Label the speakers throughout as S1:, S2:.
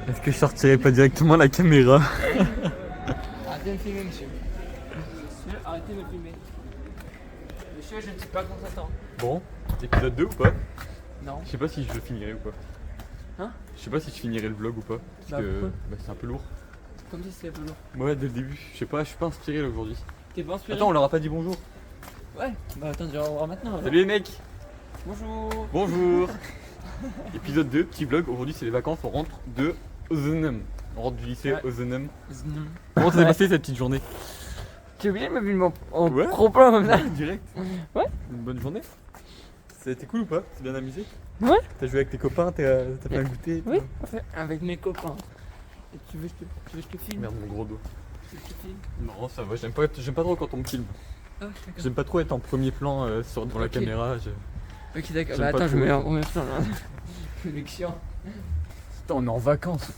S1: Est-ce que je sortirais pas directement la caméra?
S2: Arrêtez de me filmer, monsieur. Monsieur, arrêtez de me filmer. Monsieur, je ne sais pas quand ça s'attend.
S1: Bon, épisode 2 ou pas?
S2: Non.
S1: Je sais pas si je le finirai ou pas.
S2: Hein?
S1: Je sais pas si je finirai le vlog ou pas. Parce que c'est un peu lourd.
S2: Comme si c'était un peu lourd.
S1: Ouais, dès le début. Je sais pas, je suis pas inspiré là aujourd'hui.
S2: T'es pas inspiré?
S1: Attends, on leur a pas dit bonjour.
S2: Ouais. Bah attends, je vais revoir maintenant. alors.
S1: Salut les mecs.
S2: Bonjour.
S1: Bonjour. Épisode 2, petit vlog. Aujourd'hui c'est les vacances, on rentre de Ozanam. On rentre du lycée
S2: Ouais.
S1: Ozanam.
S2: Znom.
S1: Comment ça s'est passé cette petite journée?
S2: T'as oublié de me filmer en
S1: Ouais.
S2: gros plan comme ça?
S1: Direct.
S2: Ouais.
S1: Une bonne journée. Ça a été cool ou pas? T'es bien amusé?
S2: Ouais.
S1: T'as joué avec tes copains, t'as fait un goûter et tout?
S2: Oui, parfait. Avec mes copains. Et tu veux que je te filme?
S1: Merde, mon gros dos.
S2: Tu veux que je te filme?
S1: Non, ça va, j'aime pas trop quand on me filme.
S2: Ah, d'accord.
S1: J'aime pas trop être en premier plan devant la
S2: Ok.
S1: caméra.
S2: Ok, d'accord.
S1: J'aime
S2: Bah
S1: pas
S2: attends, je
S1: trop,
S2: me mets en
S1: ça.
S2: premier plan là. Le mec chiant.
S1: Putain, on est en vacances.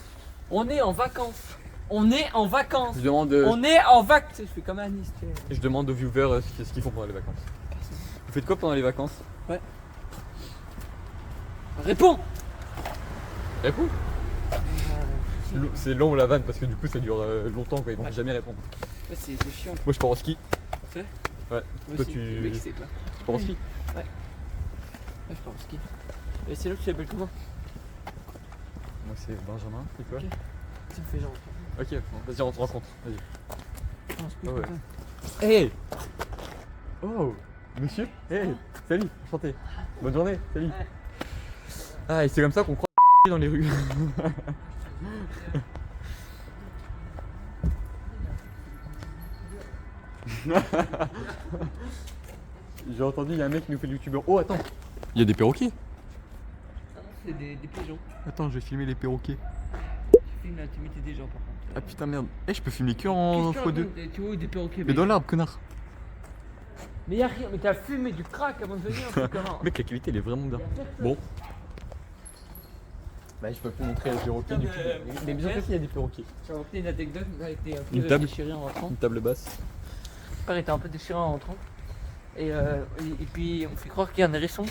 S2: On est en vacances. On est en vacances.
S1: Je demande,
S2: On est en vacances. Je fais comme Anis, tu sais.
S1: je demande aux viewers ce qu'ils font pendant les vacances. Vous faites quoi pendant les vacances?
S2: Réponds.
S1: Réponds. C'est long la vanne parce que du coup ça dure longtemps quoi, ils vont
S2: Ouais.
S1: jamais répondre.
S2: Ouais, c'est chiant.
S1: Moi je pars au ski.
S2: C'est vrai?
S1: Ouais.
S2: Moi
S1: Toi
S2: aussi,
S1: tu
S2: le mec, c'est quoi?
S1: pars au ski?
S2: Ouais, je pars au ski. Et c'est là que tu t'appelles comment?
S1: Moi c'est Benjamin, et toi?
S2: Ok. Ça me fait genre.
S1: Ok, bon, vas-y on se rencontre. Vas-y.
S2: Non, c'est
S1: Ah
S2: plus
S1: ouais.
S2: comme
S1: Hey. Oh monsieur. Hey. Salut, enchanté. Bonne journée, salut.
S2: Ouais.
S1: Ah et c'est comme ça qu'on croit dans les rues. J'ai entendu, il y a un mec qui nous fait le youtubeur. Oh attends. Il y a des perroquets.
S2: Ah non, c'est des pigeons.
S1: Attends, je vais filmer les perroquets.
S2: Tu filmes l'intimité des gens par contre.
S1: Ah putain merde. Eh je peux filmer que en
S2: Qu'est-ce que
S1: x2.
S2: tu vois des perroquets?
S1: Mais dans l'arbre connard.
S2: Mais y'a rien, mais t'as fumé du crack avant de venir, un peu comment?
S1: Mec la qualité elle est vraiment bien. Bon. Bah je peux plus montrer les perroquets du coup. Mais bien sûr qu'il y a des perroquets.
S2: J'ai raconté une anecdote, on a été un
S1: Une
S2: peu
S1: table.
S2: déchiré en rentrant.
S1: Une table basse.
S2: Mon père était un peu déchiré en rentrant. Et puis on fait croire qu'il y a un hérisson.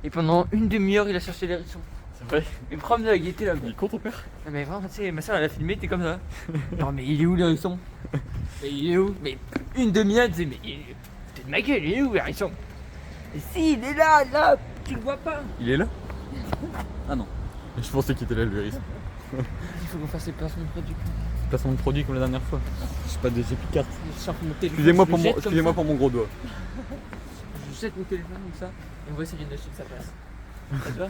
S2: Et pendant une demi-heure il a cherché l'hérisson.
S1: C'est vrai.
S2: Il me promenait avec gaieté là.
S1: Il est con ton père?
S2: Non mais vraiment, tu sais, ma soeur elle a filmé, t'es comme ça. Non mais il est où l'hérisson? Mais il est où? Mais une demi-heure, tu sais, mais il est... T'es de ma gueule, il est où l'hérisson? Et si, il est là, là, tu le vois pas?
S1: Il est là? Ah non. Je pensais qu'il était là le hérisson.
S2: Il faut qu'on fasse les placements de produits.
S1: Placement de produit comme la dernière fois. Je sais pas de carte.
S2: Je sors mon téléphone.
S1: Excusez-moi
S2: je le jette comme
S1: excusez-moi
S2: ça.
S1: pour mon gros doigt.
S2: Je jette mon téléphone comme ça. Et on voit si j'ai que ça passe. Ça te va?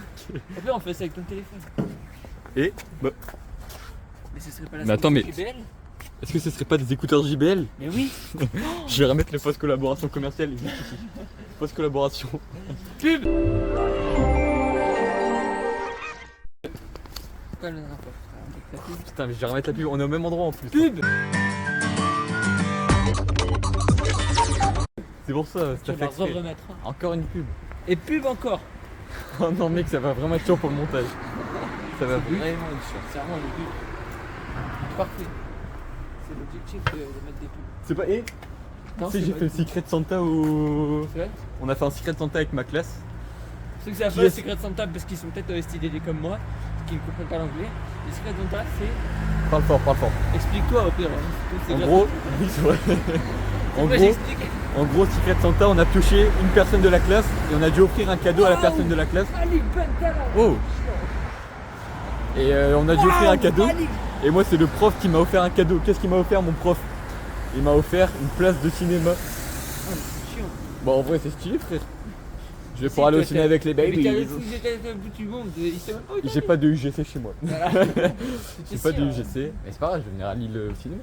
S2: Au pire, on fait ça avec ton téléphone.
S1: Et bah,
S2: Mais ce serait pas la
S1: Mais attends, mais-
S2: JBL?
S1: est-ce que ce serait pas des écouteurs JBL?
S2: Mais oui.
S1: Je vais remettre les fausses collaborations commerciales. Juste ici. Fausse collaboration.
S2: Pub. Quoi le dernière fois? Avec la pub.
S1: Putain mais je vais remettre la pub, on est au même endroit en plus.
S2: Pub.
S1: C'est pour ça,
S2: Tu
S1: ça fait
S2: vas
S1: exprès.
S2: remettre.
S1: Encore une pub.
S2: Et pub encore.
S1: Oh non mec, ça va vraiment être chiant pour le montage. Ça va
S2: Vraiment une chance. C'est vraiment une pub. Parfait. C'est l'objectif de mettre des pubs.
S1: C'est pas. Eh
S2: Non,
S1: tu sais,
S2: c'est
S1: j'ai
S2: pas
S1: fait le
S2: une pub.
S1: Secret Santa au.
S2: C'est vrai?
S1: On a fait un Secret Santa avec ma classe.
S2: Ceux qui savent
S1: Qui
S2: pas le
S1: est-ce-
S2: Secret Santa parce qu'ils sont peut-être STDD comme moi, qui ne comprennent pas l'anglais. Le Secret Santa, c'est.
S1: Parle fort, parle fort.
S2: Explique-toi au pire. Hein. C'est
S1: En
S2: grave.
S1: gros, oui, c'est vrai. En
S2: Moi,
S1: gros,
S2: j'explique.
S1: Secret Santa, on a pioché une personne de la classe et on a dû offrir un cadeau à la personne de la classe.
S2: Allez, bonne talent.
S1: Oh! Et on a dû offrir un cadeau.
S2: Allez.
S1: Et moi, c'est le prof qui m'a offert un cadeau. Qu'est-ce qu'il m'a offert, mon prof? Il m'a offert une place de cinéma.
S2: Ah, c'est chiant.
S1: Bon, en vrai, c'est stylé, frère. Je vais
S2: Si,
S1: pouvoir aller au
S2: toi,
S1: cinéma avec les
S2: Mais t'as
S1: babies.
S2: le fou que j'étais au bout du monde. Il sait même pas où il
S1: J'ai pas de UGC chez moi.
S2: Voilà.
S1: J'ai pas de UGC. Mais c'est pas grave, je vais venir à Lille au cinéma.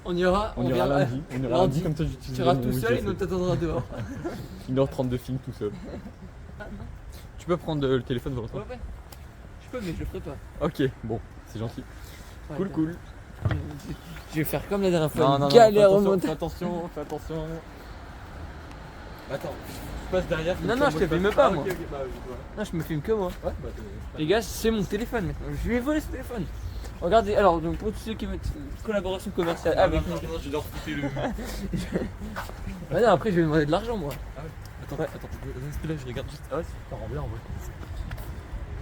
S2: On ira,
S1: On ira
S2: verra.
S1: lundi. On ira
S2: Lundi.
S1: lundi, comme ça
S2: Tu
S1: j'utiliserai
S2: iras
S1: mon
S2: tout seul et
S1: UGC.
S2: nous t'attendra dehors.
S1: 1h30 de film tout seul. Tu peux prendre le téléphone, Valentin?
S2: Ouais, ouais. Je peux, mais je le ferai pas.
S1: Ok, bon, c'est gentil.
S2: Ouais,
S1: Cool,
S2: ouais.
S1: cool.
S2: Je vais faire comme la dernière fois.
S1: Non,
S2: une
S1: non, non,
S2: galère
S1: fais
S2: au
S1: attention,
S2: montage.
S1: fais attention, fais attention. Attends, je passe derrière.
S2: Non, non, je te filme pas, moi.
S1: Ok, bah, je vois.
S2: Non, je me filme que moi.
S1: Ouais, bah,
S2: Les gars, c'est mon téléphone maintenant. Je lui ai volé ce téléphone. Regardez, alors, donc pour tous ceux qui veulent collaboration commerciale avec nous.
S1: je dois refouter le.
S2: Ah non, après, je vais demander de l'argent, moi.
S1: Attends,
S2: Ouais.
S1: attends, reste là, je regarde juste. Ah ouais, c'est super en bien en vrai.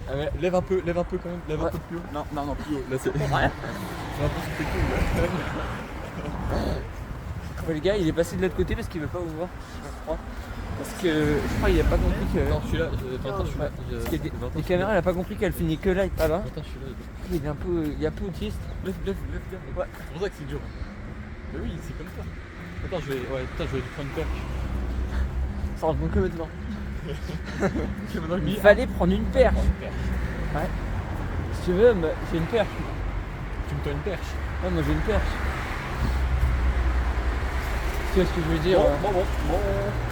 S1: Ah ouais, lève un peu quand même, lève un peu plus haut. Non, plus haut. Là c'est. J'ai l'impression que c'était cool.
S2: Ouais, les gars, il est passé de l'autre côté parce qu'il veut pas vous voir, je crois. Parce que je crois qu'il a pas compris que.
S1: Attends, je suis là, Valentin, je suis là.
S2: Parce que les caméras, elle a pas compris qu'elle finit que là et pas là.
S1: Valentin, je suis là.
S2: Il est un peu autiste.
S1: Lève. Ouais. C'est pour ça que c'est dur. Mais oui, c'est comme ça. Attends, je vais prendre une perche.
S2: Ça rend compte que maintenant.
S1: Il
S2: Il fallait prendre une perche. Ouais. Si tu veux, j'ai une perche.
S1: Tu me tends une perche.
S2: Ouais, moi j'ai une perche. Tu vois ce que je veux dire?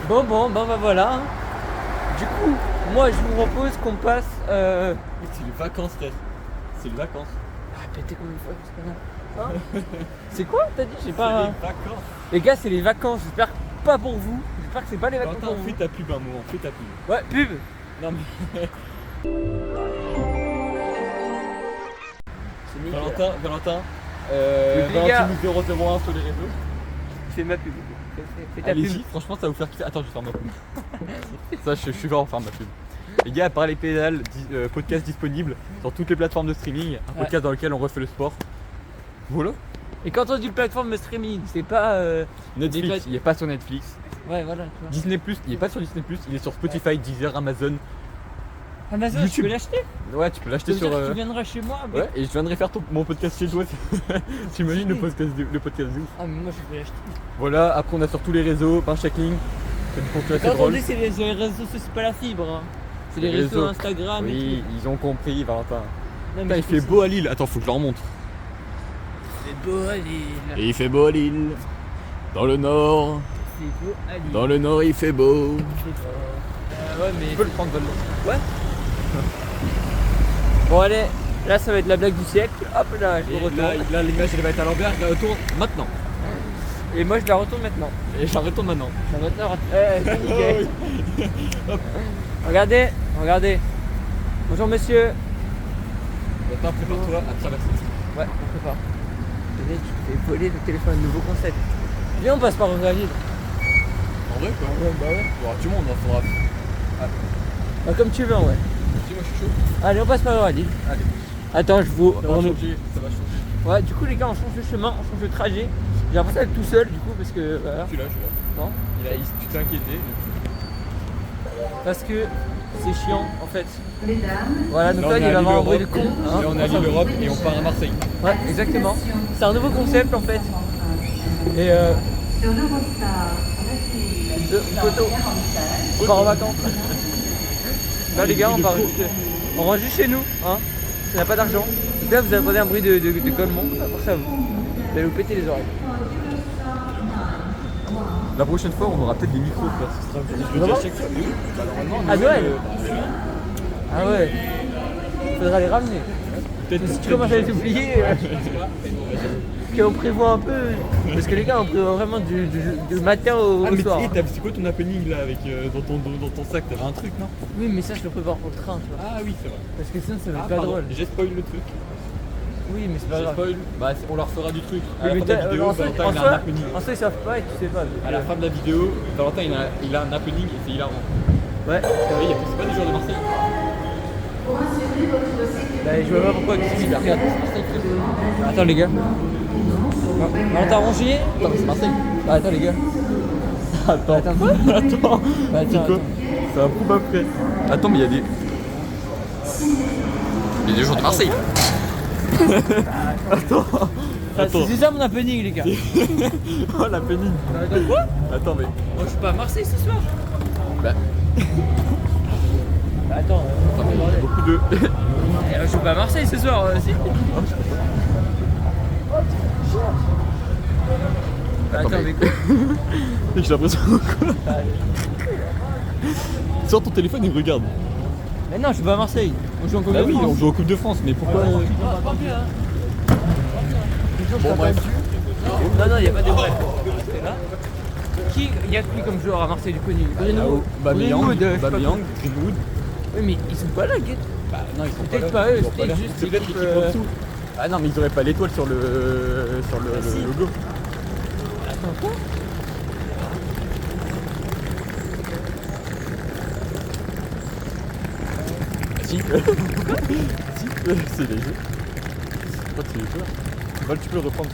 S2: Bon, bah voilà. Hein. Du coup, moi je vous propose qu'on passe.
S1: C'est les vacances, frère. C'est les vacances.
S2: Ah, pété comme une fois, c'est pas mal. Hein? C'est quoi t'as dit? J'ai pas.
S1: C'est les vacances.
S2: Les gars, c'est les vacances. J'espère pas pour vous. J'espère que c'est pas les vacances.
S1: Valentin,
S2: Pour
S1: fais
S2: vous.
S1: ta pub un moment, fais ta pub.
S2: Ouais, pub.
S1: Non mais.
S2: C'est nickel.
S1: Valentin,
S2: Les gars.
S1: Valentine 001 sur les réseaux.
S2: Fais ma pub. Fais ta
S1: Allez-y,
S2: pub.
S1: franchement ça va vous faire kiffer. Attends, je vais faire ma pub. Ça, je suis fort pour faire ma pub. Les gars, à part les pédales, podcast disponible sur toutes les plateformes de streaming. Un podcast dans lequel on refait le sport. Voilà.
S2: Et quand on dit plateforme de streaming, c'est pas.
S1: Netflix, il est pas sur Netflix.
S2: Ouais, voilà. Tu vois.
S1: Disney+, il est pas sur Disney+, il est sur Spotify, Deezer, Amazon.
S2: Amazon,
S1: YouTube.
S2: tu peux l'acheter?
S1: Ouais, tu peux l'acheter
S2: Ça veut
S1: sur.
S2: dire que tu viendras chez moi avec...
S1: Ouais, et je viendrai faire mon podcast chez toi. T'imagines le podcast de ouf.
S2: Ah, mais moi je peux l'acheter.
S1: Voilà, après on a sur tous les réseaux, pain shackling. C'est du contenu assez
S2: Quand on
S1: drôle.
S2: dit c'est les réseaux sociaux, c'est pas la fibre. Hein. C'est les réseaux Instagram et
S1: Oui, ils ont compris, Valentin.
S2: tout. Non,
S1: Putain, il fait beau à Lille. Attends, faut que je leur montre.
S2: C'est beau à Lille.
S1: Et il fait beau à Lille. Dans le nord.
S2: C'est beau à Lille.
S1: Dans le nord, il fait beau.
S2: Ouais, mais.
S1: Tu peux le prendre, Valdo.
S2: Ouais. Bon, allez, là ça va être la blague du siècle. Hop là, je
S1: Et
S2: retourne.
S1: là, l'image elle va être à l'envers, je la retourne maintenant.
S2: Et moi je la retourne maintenant.
S1: Et je la retourne maintenant.
S2: Ça va maintenant. C'est nickel. Regardez. Bonjour monsieur.
S1: Attends, prépare-toi à traverser.
S2: Ouais, on prépare. Tu fais voler le téléphone, nouveau concept. Viens, on passe par Aurélie.
S1: En vrai, quoi.
S2: Ouais, bah ouais.
S1: Bon, tout le monde, il faudra.
S2: Bah, comme tu veux, ouais.
S1: Si, moi je suis chaud.
S2: Allez, on passe par Aurélie.
S1: Allez.
S2: Attends, je vous.
S1: Ça va changer.
S2: Ouais, du coup, les gars, on change de chemin, on change de trajet. J'ai l'impression d'être tout seul, du coup, parce que. Voilà.
S1: Je suis là.
S2: Non.
S1: Tu t'es inquiété.
S2: Parce que c'est chiant, en fait.
S3: Mesdames,
S2: Voilà, donc
S1: Là,
S2: là,
S1: on
S2: il
S1: est
S2: va
S1: à
S2: y avoir un bruit de
S1: Lille-Europe.
S2: con. Hein.
S1: Et on est à Lille-Europe et on part à Marseille.
S2: Ouais, exactement. C'est un nouveau concept, en fait. Et
S3: sur l'Eurostar, refuge
S2: une photo. On part en vacances. Là, les gars, on rentre juste chez nous. Hein. On n'a pas d'argent. Donc là, vous entendez un bruit de collement. Pour ça, vous allez vous péter les oreilles.
S1: La prochaine fois, on aura peut-être des micros. Je le dis à chaque fois. Mais oui, bah, normalement,
S2: À Noël.
S1: Noël.
S2: Ah ouais. Faudra les ramener.
S1: Peut-être
S2: Si tu commences à les oublier, qu'on prévoit un peu. Parce que les gars, on prévoit vraiment du matin au
S1: Ah, mais
S2: soir.
S1: c'est quoi ton happening là avec dans ton sac? T'avais un truc, non?
S2: Oui, mais ça, je le prépare pour le train, tu vois.
S1: Ah oui, c'est vrai.
S2: Parce que sinon, ça va
S1: Ah,
S2: être pas
S1: pardon,
S2: drôle.
S1: j'ai spoil le truc.
S2: Oui, mais c'est pas
S1: J'ai
S2: grave.
S1: spoil. Bah, on leur fera du truc. À
S2: Oui,
S1: la
S2: mais
S1: fin de la vidéo,
S2: en soi,
S1: Valentin il a un happening.
S2: en soi, ils savent pas et tu sais pas.
S1: À la fin de la vidéo, Valentin il a un happening et c'est hilarant.
S2: Ouais.
S1: Oui, c'est pas des joueurs de Marseille.
S2: Bah, je vois pas pourquoi tu dis regarde. Attends, les gars. Valentin Rongier.
S1: Attends, mais c'est Marseille.
S2: Bah, attends, les gars.
S1: Attends.
S2: Attends, quoi
S1: Attends.
S2: Bah,
S1: C'est
S2: attends,
S1: quoi?
S2: attends.
S1: C'est un prouve après. Attends, mais il y a des. Il y a des joueurs de Marseille. Attends. Attends.
S2: C'est ça mon happening, les gars.
S1: Oh la pénible.
S2: Attends, quoi?
S1: Attends, mais.
S2: Moi, je suis pas à Marseille ce soir.
S1: Bah.
S2: Bah, attends.
S1: Attends, mais il y a beaucoup de.
S2: Je suis pas à Marseille ce soir, si. Bah, attends, mais quoi?
S1: J'ai l'impression quoi. Sors ton téléphone et regarde.
S2: Mais non, je suis pas à Marseille. On joue en Coupe
S1: Bah
S2: de
S1: oui,
S2: France.
S1: on joue en Coupe de France, mais pourquoi Bon, bref.
S2: Non, il n'y a pas de bref. Il y a qui comme joueur à Marseille du connu? Greenwood.
S1: Bameyang,
S2: Greenwood, je sais pas
S1: Greenwood.
S2: Oui, mais ils sont pas là, Guette.
S1: Bah non, ils sont
S2: Peut-être
S1: là.
S2: pas eux,
S1: Ils sont
S2: c'était
S1: là.
S2: juste
S1: C'est peut-être
S2: l'équipe,
S1: l'équipe en dessous. Ah non, mais ils auraient pas l'étoile sur le
S2: si.
S1: logo.
S2: Attends, quoi?
S1: Si. C'est les jeux. Toi, c'est les jeux. Val, tu peux le reprendre.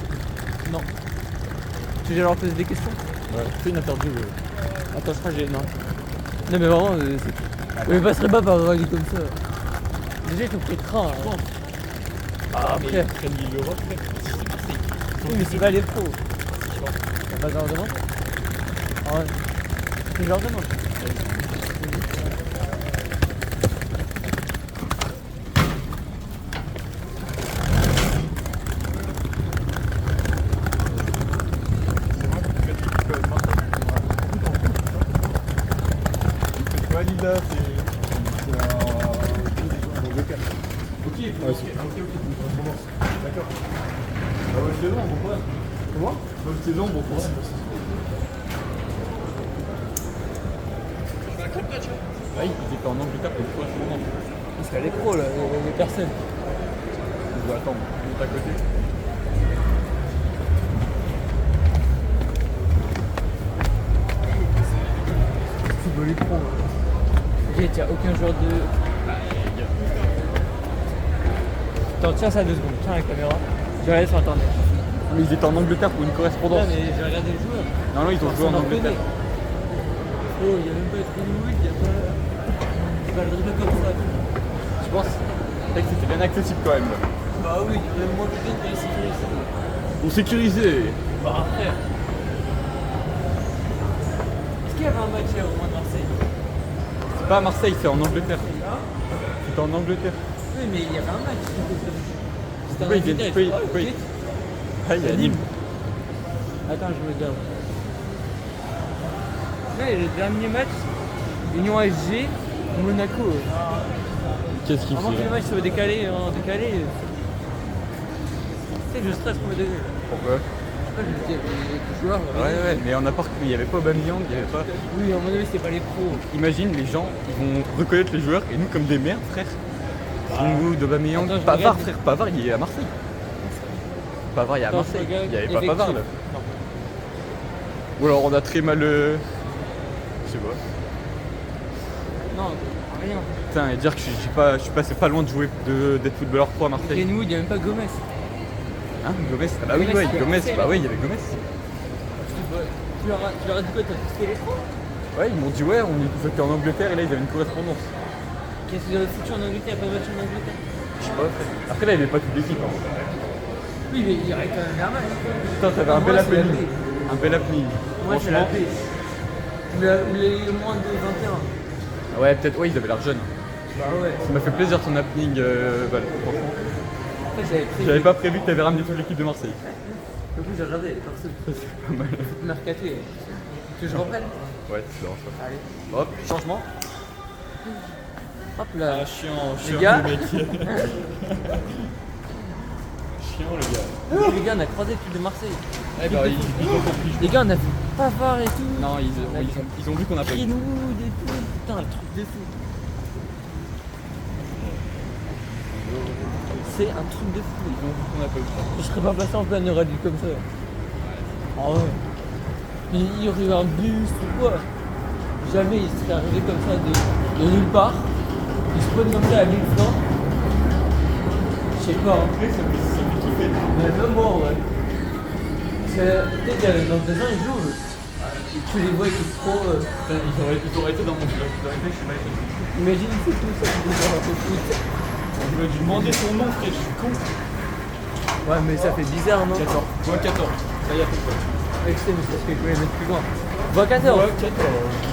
S2: Non. Tu veux leur poser des questions?
S1: Ouais, fais une interview.
S2: Attends, je crois que j'ai. Non. Non, mais vraiment, mais passerait pas par rallye comme ça. Déjà, ils t'ont pris le train. Hein. Ah,
S1: mais
S2: frère.
S1: ils prennent l'île Europe, frère. C'est Marseille.
S2: Oui, mais c'est pas les pros. T'as pas leur demande? Ah ouais. Tu leur demandes.
S1: C'est pas l'île là, c'est un Angleterre. Ok, ok. D'accord. Bah ouais, c'est long, bon courage. Comment? Bah c'est long, bon courage. Ouais, ils étaient en Angleterre pour le premier moment.
S2: Parce qu'elle est pro, là, les personnes.
S1: Je dois attendre, on est à côté.
S2: Football est pro. Ok, tiens, aucun joueur de. Attends, tiens ça 2 secondes. Tiens la caméra. Je vais regarder sur internet.
S1: Mais ils étaient en Angleterre pour une correspondance.
S2: Ouais, mais je vais regarder les joueurs.
S1: Non, non, ils ont joué en Angleterre.
S2: Oh, il n'y a même pas de Greenwood, il n'y a pas. C'est pas le dribble comme ça.
S1: Je pense que c'était bien accessible quand même.
S2: Bah oui, même moi je dis qu'il est sécurisé.
S1: Pour sécuriser.
S2: Bah après. Est-ce qu'il y avait un match au moins de Marseille?
S1: C'est pas à Marseille, c'est en Angleterre. C'était en Angleterre.
S2: Oui, mais il y avait un match. C'était en
S1: Pourquoi ils viennent
S2: Angleterre.
S1: pourquoi ils- Ah, il y a Nîmes.
S2: Attends, je regarde. Là, le dernier match, Union SG, Monaco.
S1: Qu'est-ce qu'il
S2: Avant que
S1: fait
S2: les
S1: là?
S2: matchs soient décalés, tu sais que je stresse pour me dégueuler.
S1: Pourquoi?
S2: Je dis, les joueurs.
S1: Ouais, mais on a pas. Il n'y avait pas Aubameyang, il n'y avait pas.
S2: Oui, à mon avis, c'était pas les pros.
S1: Imagine, les gens, ils vont reconnaître les joueurs et nous, comme des merdes, frère. Greenwood, Aubameyang,
S2: Attends, je
S1: Pavard,
S2: regarde.
S1: frère, Pavard, il est à Marseille. Pavard, il est à
S2: Attends, je
S1: Marseille.
S2: regarde.
S1: Il n'y avait pas
S2: Effectif.
S1: Pavard là.
S2: Non.
S1: Ou alors on a très mal. Je sais pas.
S2: Non, rien.
S1: Putain, et dire que je suis passé pas loin de jouer d'être footballeur pro à Marseille.
S2: Greenwood, il n'y a même pas Gomez.
S1: Hein, Gomez? Ah bah oui,
S2: Gomez,
S1: ouais,
S2: c'est
S1: Gomez,
S2: Marseille,
S1: bah
S2: là.
S1: oui, il y avait Gomez.
S2: Tu leur as dit quoi? T'as testé les pros?
S1: Ouais, ils m'ont dit ouais, ils étaient en Angleterre et là ils avaient une correspondance.
S2: Qu'est-ce qu'ils avaient foutu en Angleterre? Il n'y a pas de match en Angleterre?
S1: Je sais pas. Après là, il n'y avait pas toute l'équipe. Hein.
S2: Oui, mais il y aurait quand même un match.
S1: Putain, t'avais un
S2: Moi,
S1: bel
S2: c'est la
S1: happening.
S2: paix.
S1: Un bel happening.
S2: Moi, c'est la paix. Vous l'avez moins de 21.
S1: Ouais, peut-être, ouais, ils avaient l'air jeunes.
S2: Bah ouais.
S1: Ça m'a fait plaisir ton happening, Val, franchement.
S2: En fait, j'avais pris.
S1: J'avais pas prévu que t'avais ramené toute l'équipe de Marseille.
S2: Du coup, j'ai regardé, personne.
S1: C'est pas mal.
S2: Mercaté. Que je reprenne?
S1: Ouais, c'est vraiment ça.
S2: Allez.
S1: Hop, changement.
S2: Hop là.
S1: Chiant,
S2: Les gars.
S1: le mec. Chiant, le gars.
S2: Les gars, on a croisé l'équipe de Marseille.
S1: Eh bah, ils ont compris.
S2: Les gars, on a vu Pavard et tout.
S1: Non, ils ont vu qu'on a pas eu.
S2: Greenwood et tout. Putain, le truc de fou. C'est un truc de fou.
S1: Ils ont vu qu'on a pas eu.
S2: Je serais pas passé en plein rallye comme ça. Ah ouais. Il y aurait eu un bus ou quoi. Jamais il serait arrivé comme ça de nulle part. Il se pose comme ça à Villefranche. Je sais pas.
S1: Après, ça me fait kiffer.
S2: Mais même moi, ouais. Peut-être dans 2 ans, ils jouent. Tu les vois qui se font.
S1: Putain, ils auraient été dans mon club. Ils auraient été chez Michael.
S2: Imagine, c'est tout ça qui est un peu foot.
S1: Je vais lui demander son nom, frère, je suis con.
S2: Ouais, mais ça fait bizarre, non?
S1: 14. Moi 14. Ça y est, à peu près.
S2: Ouais, je sais, mais c'est parce que je voulais mettre plus loin. Voie 14.
S1: Ouais, 14.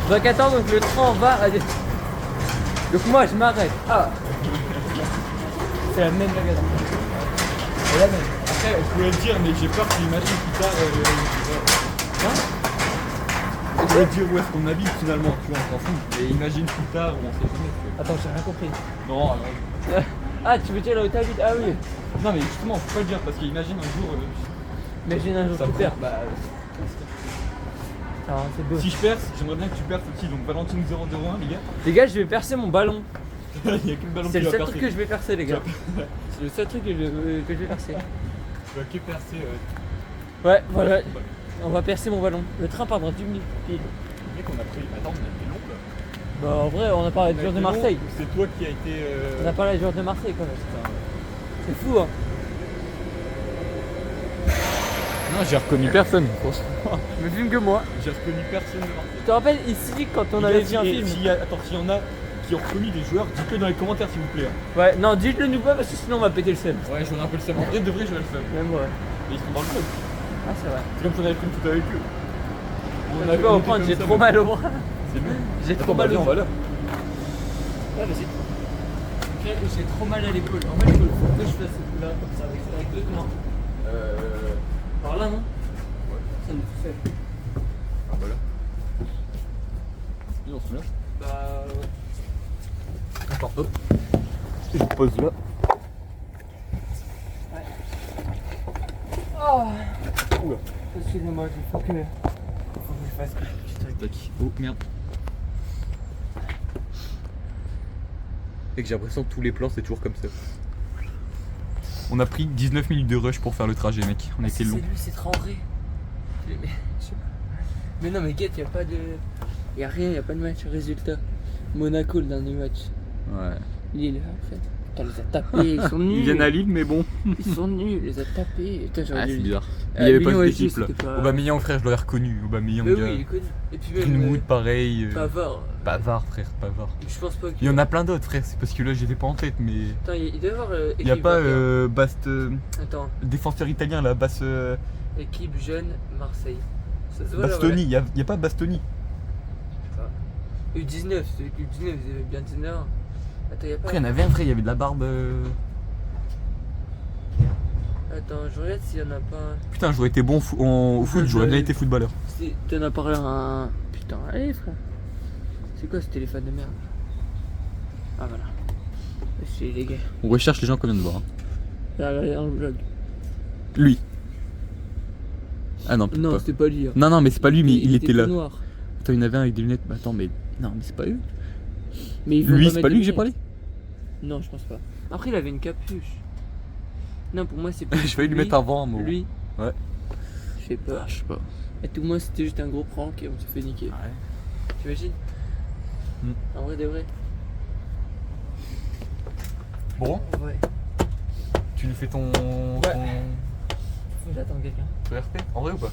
S2: Voie 14, donc le train va à... Donc moi, je m'arrête. Ah. C'est la même magasin. C'est la même.
S1: Après, on pouvait le dire, mais j'ai peur qu'il imagine plus tard.
S2: Hein?
S1: On pouvait dire où est-ce qu'on habite finalement, tu vois, on s'en fout. Et imagine plus tard, on sait jamais. Tu
S2: Attends, j'ai rien compris.
S1: vois. Non,
S2: Ah, tu veux dire là où t'habites? Ah oui.
S1: non, mais justement, faut pas le dire parce qu'imagine un jour.
S2: Imagine un jour
S1: Ça
S2: tu
S1: prend-
S2: perds. Bah. Ah, c'est beau.
S1: Si je perce, j'aimerais bien que tu perces aussi. Donc Valentine 001, les gars.
S2: Les gars, je vais percer mon ballon.
S1: Il y a qu'une ballon
S2: C'est
S1: qui
S2: le
S1: va
S2: seul truc que
S1: percer.
S2: je vais percer, les gars. C'est le seul truc que je vais percer.
S1: Tu vas que percer.
S2: Ouais, voilà. On va percer mon ballon. Le train part dans 10 minutes pile.
S1: Mec, on a pris. Attends, on a pris long là.
S2: Bah en vrai, on a parlé des joueurs de Marseille.
S1: C'est toi qui a été.
S2: On a parlé des joueurs de Marseille quand même. C'est fou hein.
S1: Non, j'ai reconnu personne, franchement.
S2: Je me filme que moi.
S1: J'ai reconnu personne de Marseille.
S2: Je te rappelle ici quand on avait vu un film.
S1: Attends, s'il y en a qui ont reconnu des joueurs, dites-le dans les commentaires s'il vous plaît.
S2: Ouais, non, dites-le nous pas parce que sinon on va péter le seum.
S1: Ouais, j'aurais un peu le seum. En vrai, de vrai, j'aurais le seum.
S2: Même moi.
S1: Mais ils sont dans le club.
S2: Ah, c'est vrai.
S1: C'est comme si on avait pris une photo avec eux.
S2: On a pas au point, j'ai trop mal au bras.
S1: C'est bon.
S2: J'ai trop mal au
S1: on
S2: bras.
S1: va là.
S2: Ouais, vas-y. J'ai trop mal à l'épaule. En fait, il faut que je fasse là, comme ça, avec l'autre main. Par là, non?
S1: Ouais.
S2: Ça nous fait.
S1: Ah, voilà. Et on se met là.
S2: Bah, ouais.
S1: Attends, hop. Je pose là.
S2: Oh!
S1: Oula.
S2: Excusez-moi, il faut que je fasse quelque chose.
S1: Tac. Oh merde. Et que j'ai l'impression que tous les plans c'est toujours comme ça. On a pris 19 minutes de rush pour faire le trajet, mec. On a été long.
S2: C'est lui, c'est Traoré. Mais, je sais pas. Mais non, mais Guette, y'a pas de. Y'a rien, y'a pas de match. Résultat Monaco, le dernier match.
S1: Ouais.
S2: Lille, en fait. Putain, les a tapés, ils sont nuls.
S1: Ils viennent à Lille, mais bon.
S2: Ils sont nuls, il les a tapés. Putain, j'aurais
S1: Ah,
S2: dû
S1: c'est
S2: le dire.
S1: bizarre. Il y avait pas
S2: Lyon
S1: cette
S2: aussi,
S1: équipe là.
S2: c'était pas-
S1: Aubameyang, frère, je l'aurais reconnu. Aubameyang,
S2: Mais oui, il est connu. Et puis même.
S1: Greenwood, pareil.
S2: Pavard.
S1: Pavard, frère, Pavard.
S2: Je pense pas
S1: Il y en a plein d'autres, frère. C'est parce que là, j'étais pas en tête, mais.
S2: Attends, il doit y avoir.
S1: Il y a
S2: équipe
S1: pas
S2: vainqueur.
S1: Bast.
S2: Attends,
S1: Défenseur italien là, Basse.
S2: équipe jeune Marseille. Ça se voit là,
S1: Bastoni, il y a pas Bastoni.
S2: voilà. U19, c'est U19, ils avaient bien 19 ans. Attends, y'a pas.
S1: Après, il y en avait un, frère, il y avait de la barbe.
S2: Attends, je regarde s'il y en a pas un.
S1: Putain, j'aurais été bon au foot, j'aurais bien été footballeur.
S2: T'en as parlé à un. Putain, allez frère. C'est quoi ce téléphone de merde? Ah voilà. C'est les gars.
S1: On recherche les gens qu'on vient de voir. hein.
S2: Là, dans le blog.
S1: Lui. Ah non, peut-être
S2: Non,
S1: pas.
S2: c'était pas lui. Hein.
S1: Non, non, mais c'est pas lui, mais il était là.
S2: tout noir.
S1: Attends, il y en avait un avec des lunettes. Bah, attends, mais. Non, mais c'est pas eux.
S2: Mais ils vont
S1: Lui,
S2: pas
S1: c'est
S2: mettre
S1: pas
S2: de
S1: lui que j'ai
S2: lunettes.
S1: parlé.
S2: Non, je pense pas. Après, il avait une capuche. Non, pour moi, c'est pas.
S1: J'ai failli lui mettre avant, moi.
S2: Lui.
S1: Ouais.
S2: Je sais pas.
S1: Ah, je sais pas.
S2: Et tout moi, c'était juste un gros prank et on s'est fait niquer.
S1: Ouais.
S2: T'imagines? En vrai de vrai.
S1: Bon,
S2: Ouais.
S1: tu lui fais ton.
S2: Faut que j'attende quelqu'un.
S1: ton RP en vrai ou pas?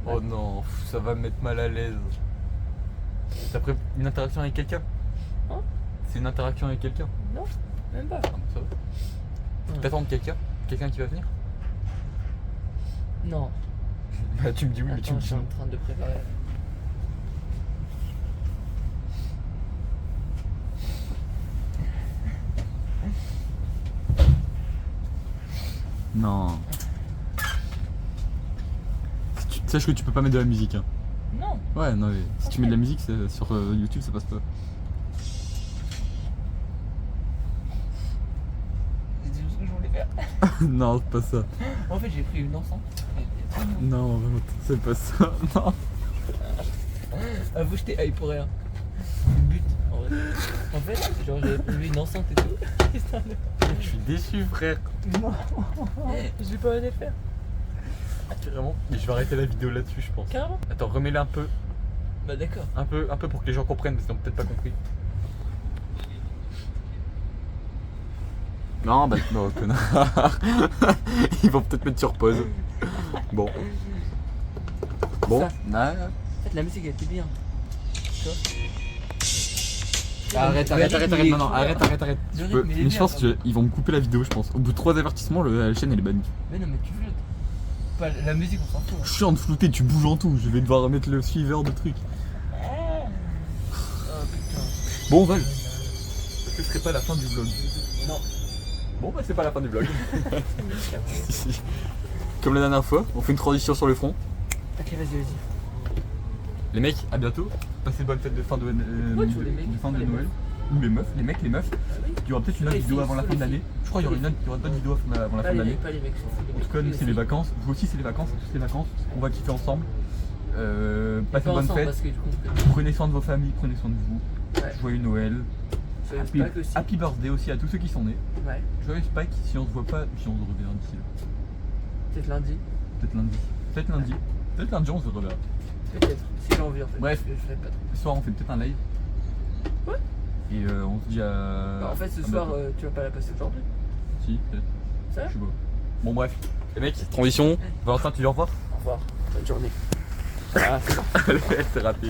S1: Oh non, ça va me mettre mal à l'aise. T'as pris une interaction avec quelqu'un?
S2: Hein?
S1: C'est une interaction avec quelqu'un?
S2: Non, même pas.
S1: Ah, ça va. Tu t'attends de quelqu'un? Quelqu'un qui va venir?
S2: Non.
S1: Bah, tu me dis oui, mais tu
S2: Attends,
S1: me
S2: je
S1: dis
S2: suis
S1: non.
S2: en train de préparer.
S1: Non. Sache que tu peux pas mettre de la musique. Hein.
S2: Non.
S1: Ouais, non, mais si tu mets de la musique sur YouTube, ça passe pas.
S2: C'est ce que je voulais faire.
S1: Non, c'est pas ça.
S2: En fait, j'ai pris une enceinte.
S1: Non, vraiment, c'est pas ça. Non.
S2: Avoue, je t'ai hype pour rien. But, en vrai. En fait, genre, j'avais prévu une enceinte et tout.
S1: Je suis déçu, frère.
S2: Non. J'ai pas osé faire.
S1: Vraiment. Mais je vais arrêter la vidéo là-dessus, je pense.
S2: Carrément.
S1: Attends, remets-la un peu.
S2: Bah d'accord.
S1: Un peu pour que les gens comprennent, parce qu'ils ont peut-être pas compris. Non, bah non, connard. Ils vont peut-être mettre sur pause. Bon. Bon.
S2: Ça.
S1: Ah,
S2: En fait, la musique elle était bien. Tu vois.
S1: Arrête, non, arrête.
S2: Le
S1: Tu peux-
S2: rythme, il est
S1: Mais je
S2: bien,
S1: pense
S2: quand même.
S1: qu'ils vont me couper la vidéo, je pense. Au bout de 3 avertissements, la chaîne elle est bannie.
S2: Mais non, mais tu flottes. Pas la musique, on s'en fout. Hein.
S1: Chiant de flouter, tu bouges en tout. Je vais devoir mettre le suiveur de truc.
S2: Oh putain.
S1: Bon, Val. Est-ce que ce serait pas la fin du vlog?
S2: Non.
S1: Bon, bah c'est pas la fin du vlog. Si. Comme la dernière fois, on fait une transition sur le front.
S2: Ok, vas-y.
S1: Les mecs, à bientôt. Passez de bonnes fêtes de fin de,
S2: Pourquoi tu vois les mecs,
S1: de fin de
S2: pas les
S1: Noël. Ou les meufs, les mecs.
S2: Ah oui.
S1: Il y aura peut-être une autre
S2: Les
S1: vidéo
S2: filles,
S1: avant la
S2: faut
S1: fin de
S2: les
S1: l'année.
S2: filles.
S1: Je crois qu'il y aura d'autres vidéos avant la fin de l'année.
S2: Pas les mecs,
S1: En tout cas, nous c'est les vacances. Vous aussi c'est les vacances, tous les vacances. On va kiffer ensemble. Passez de bonnes fêtes.
S2: Parce que du coup,
S1: Prenez soin de vos familles, prenez soin de vous.
S2: ouais.
S1: Joyeux Noël.
S2: Soyez
S1: Happy,
S2: Pâques aussi.
S1: happy birthday aussi à tous ceux qui sont nés.
S2: Ouais.
S1: Joyeux Pâques si on se voit pas, si on se reverra d'ici là.
S2: Peut-être lundi.
S1: Peut-être lundi. Peut-être lundi on se reverra.
S2: Peut-être. Si j'ai envie en fait.
S1: Bref.
S2: parce que je ferai pas trop.
S1: Ce soir on fait peut-être un live.
S2: Ouais.
S1: Et on se dit à.
S2: Bah, en fait, ce
S1: à
S2: soir,
S1: bientôt.
S2: tu vas pas la passer aujourd'hui.
S1: Si, peut-être.
S2: Ça va?
S1: Je sais pas. Bon, bref. Les mecs, transition. Valentin, tu dis au revoir.
S2: Au revoir. Bonne journée. Ah, c'est bon.
S1: Allez, c'est raté.